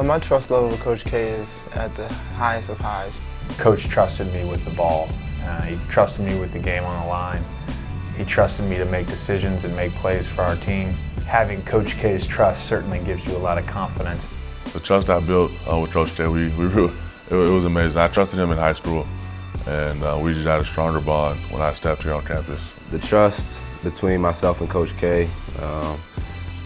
My trust level with Coach K is at the highest of highs. Coach trusted me with the ball. He trusted me with the game on the line. He trusted me to make decisions and make plays for our team. Having Coach K's trust certainly gives you a lot of confidence. The trust I built with Coach K, it was amazing. I trusted him in high school, and we just had a stronger bond when I stepped here on campus. The trust between myself and Coach K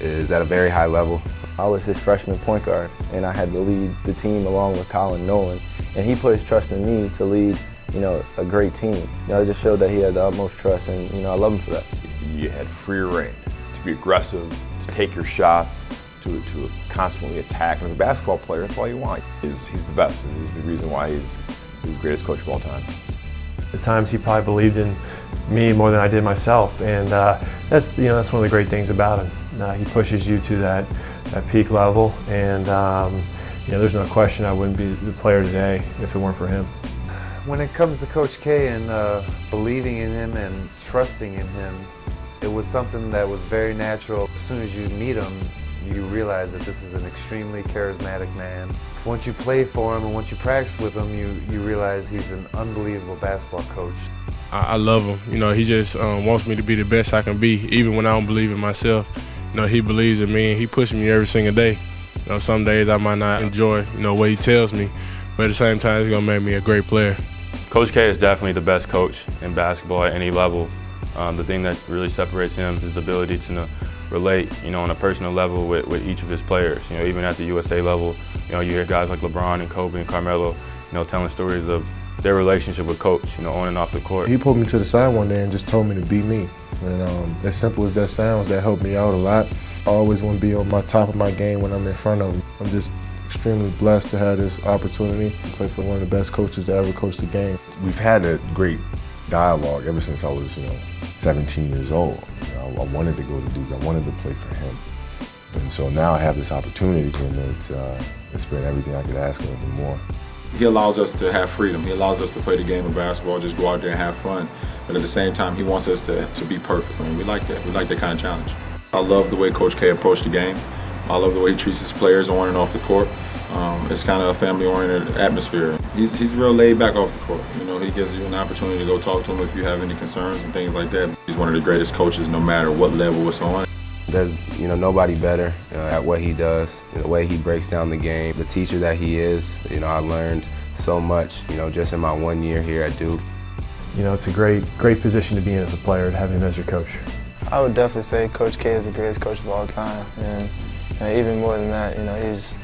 is at a very high level. I was his freshman point guard, and I had to lead the team along with Colin Nolan. And he put his trust in me to lead, a great team. It just showed that he had the utmost trust, and I love him for that. You had free reign to be aggressive, to take your shots, to constantly attack. And as a basketball player, that's all you want. He's the best, and he's the reason why he's the greatest coach of all time. At times, he probably believed in me more than I did myself, and that's one of the great things about him. He pushes you to that peak level, and there's no question I wouldn't be the player today if it weren't for him. When it comes to Coach K and believing in him and trusting in him, it was something that was very natural. As soon as you meet him, you realize that this is an extremely charismatic man. Once you play for him and once you practice with him, you realize he's an unbelievable basketball coach. I love him. He just wants me to be the best I can be, even when I don't believe in myself. He believes in me, and he pushes me every single day. Some days I might not enjoy, what he tells me, but at the same time, he's gonna make me a great player. Coach K is definitely the best coach in basketball at any level. The thing that really separates him is his ability to relate, on a personal level with each of his players. Even at the USA level, you hear guys like LeBron and Kobe and Carmelo, telling stories of their relationship with Coach, on and off the court. He pulled me to the side one day and just told me to be me. And as simple as that sounds, that helped me out a lot. I always want to be on my top of my game when I'm in front of him. I'm just extremely blessed to have this opportunity to play for one of the best coaches to ever coach the game. We've had a great dialogue ever since I was, 17 years old. I wanted to go to Duke. I wanted to play for him. And so now I have this opportunity, and it's been everything I could ask of and more. He allows us to have freedom. He allows us to play the game of basketball, just go out there and have fun. But at the same time, he wants us to be perfect. We like that. We like that kind of challenge. I love the way Coach K approached the game. I love the way he treats his players on and off the court. It's kind of a family-oriented atmosphere. He's real laid back off the court. He gives you an opportunity to go talk to him if you have any concerns and things like that. He's one of the greatest coaches no matter what level it's on. There's nobody better at what he does, the way he breaks down the game, the teacher that he is. I learned so much, just in my 1 year here at Duke. It's a great position to be in as a player, to have him as your coach. I would definitely say Coach K is the greatest coach of all time, and even more than that, he's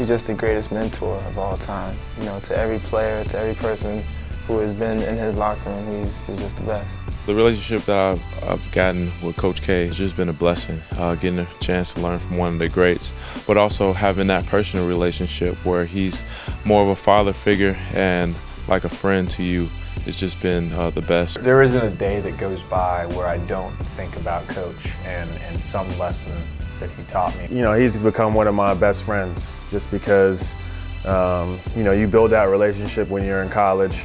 just the greatest mentor of all time. To every player, to every person who has been in his locker room, he's just the best. The relationship that I've gotten with Coach K has just been a blessing, getting a chance to learn from one of the greats, but also having that personal relationship where he's more of a father figure and like a friend to you. It's just been the best. There isn't a day that goes by where I don't think about Coach and some lesson that he taught me. He's become one of my best friends just because, you build that relationship when you're in college,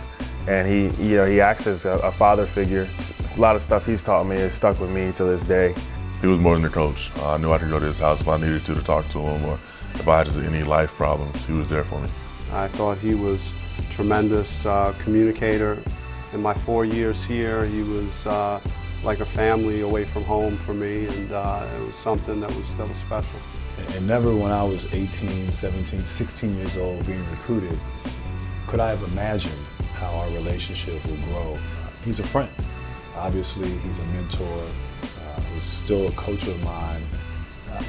and he acts as a father figure. A lot of stuff he's taught me has stuck with me to this day. He was more than a coach. I knew I could go to his house if I needed to talk to him, or if I had any life problems, he was there for me. I thought he was a tremendous communicator. In my 4 years here, he was like a family away from home for me, and it was something that was special. And never when I was 18, 17, 16 years old being recruited, could I have imagined how our relationship would grow. He's a friend. Obviously, he's a mentor. He's still a coach of mine.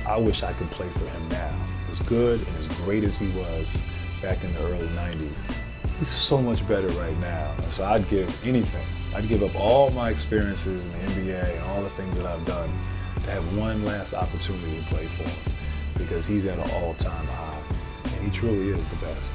I wish I could play for him now. As good and as great as he was back in the early 90s, he's so much better right now. So I'd give anything. I'd give up all my experiences in the NBA and all the things that I've done to have one last opportunity to play for him, because he's at an all-time high, and he truly is the best.